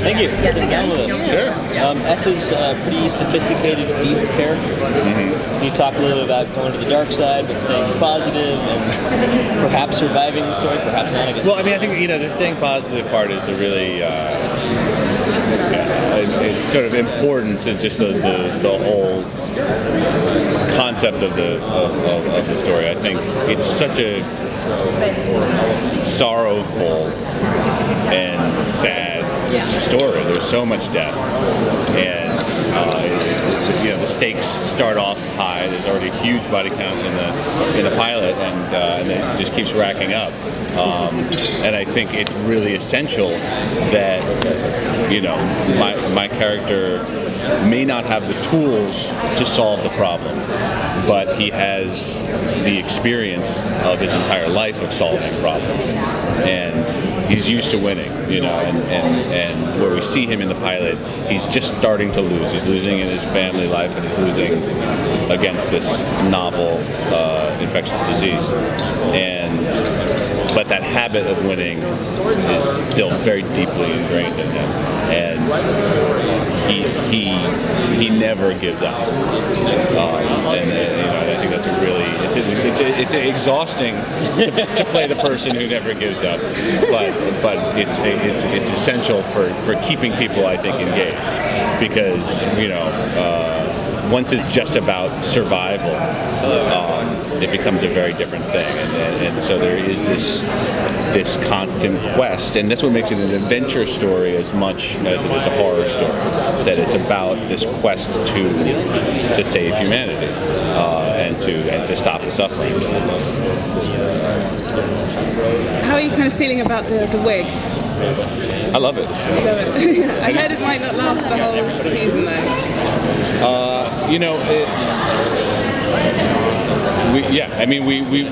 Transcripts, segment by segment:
Thank you for sitting down with us. Sure. F is a pretty sophisticated, deep character. Can you talk a little bit about going to the dark side, but staying positive, and perhaps surviving the story, perhaps not? I guess. Well, I mean, I think the staying positive part is a really it's sort of important to just the whole concept of the story. I think it's such a sorrowful and sad story. There's so much death, and the stakes start off high. There's already a huge body count in the pilot, and it just keeps racking up. And I think it's really essential that my character may not have the tools to solve the problem, but he has the experience of his entire life of solving problems, and he's used to winning, and where we see him in the pilot, he's just starting to lose. He's losing in his family life, and he's losing against this novel infectious disease, but that habit of winning is still very deeply ingrained in him, and he never gives up. And I think that's it's exhausting to play the person who never gives up, but it's essential for keeping people, I think, engaged, because once it's just about survival, it becomes a very different thing, and so there is this constant quest, and that's what makes it an adventure story as much as it is a horror story. That it's about this quest to save humanity and to stop the suffering. How are you kind of feeling about the wig? I love it. I heard it might not last the whole season though.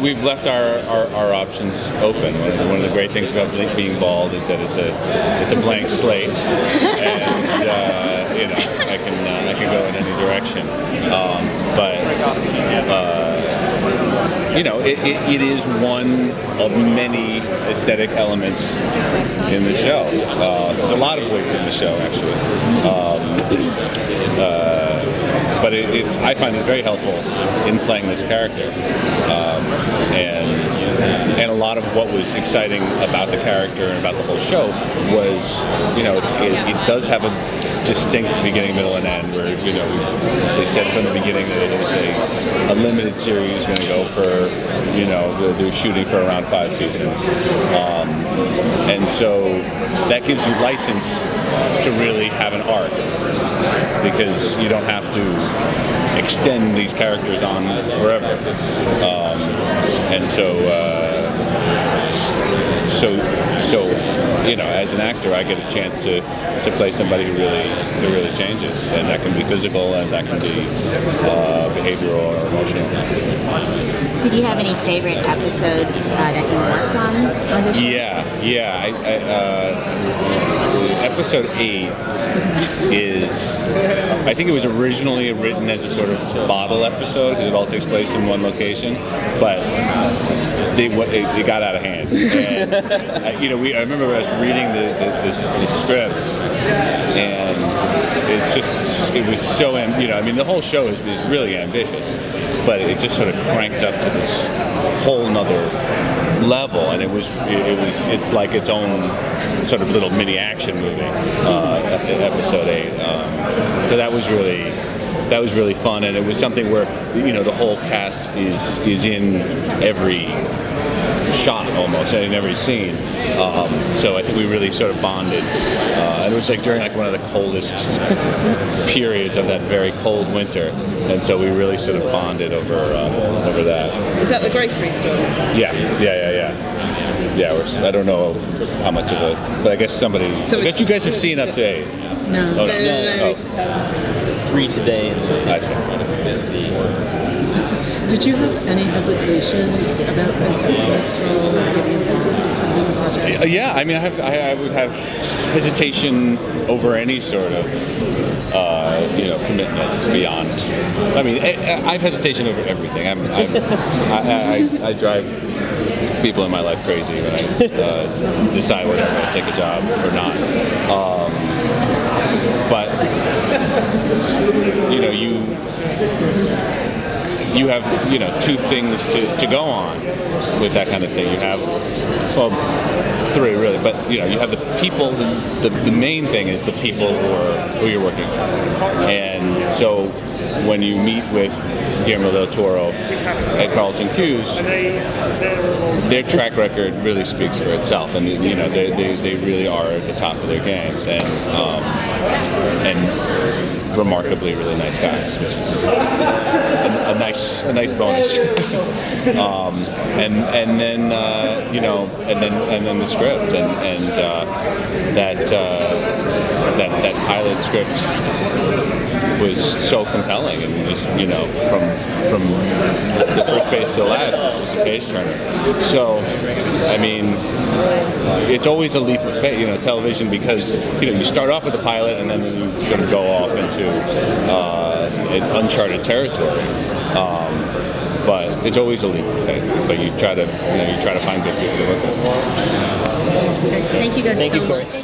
We've left our options open. One of the great things about being bald is that it's a blank slate, and I can go in any direction. It is one of many aesthetic elements in the show. There's a lot of wigs in the show, actually. But I find it very helpful in playing this character, and a lot of what was exciting about the character and about the whole show was, it does have a distinct beginning, middle, and end. Where they said from the beginning that it was a limited series, going to go for they're shooting for around 5 seasons, and so that gives you license to really have an arc, because you don't have to extend these characters on forever, and so as an actor, I get a chance to play somebody who really changes, and that can be physical, and that can be behavioral or emotional. Did you have any favorite episodes that you worked on the show? Episode 8 I think it was originally written as a sort of bottle episode, because it all takes place in one location, but it got out of hand. And I remember us reading the script, and it was so the whole show is really ambitious, but it just sort of cranked up to this whole nother level, and it's like its own sort of little mini action movie, episode 8. So that was really fun, and it was something where the whole cast is in every shot, almost in every scene. So I think we really sort of bonded, and it was like during one of the coldest periods of that very cold winter, and so we really sort of bonded over that. Is that the grocery store? Yeah. I don't know how much of it, but I guess I guess you guys have seen up to 8. No. Oh, No. 3 today. I see. Did you have any hesitation about Vincent Stoll getting involved in the project? Yeah, I would have hesitation over any sort of commitment beyond. I have hesitation over everything. I drive people in my life crazy when I decide whether I'm going to take a job or not. but you know, you have, you know, two things to go on with that kind of thing. You have, well, three really, but you know, you have the people. The main thing is the people who you're working with, and so when you meet with Guillermo del Toro at Carlton Cuse, their track record really speaks for itself, and you know, they really are at the top of their games, and remarkably really nice guys, which is a nice bonus. And then you know, and then the script, and that pilot script was so compelling, and just, you know, from the first page to the last was just a page turner. So I mean, it's always a leap of faith, you know, television, because you know, you start off with a pilot and then you sort of go off into uncharted territory. But it's always a leap of faith. But you try to find good people to work with. Guys, thank you guys Thank so you, Corey. much.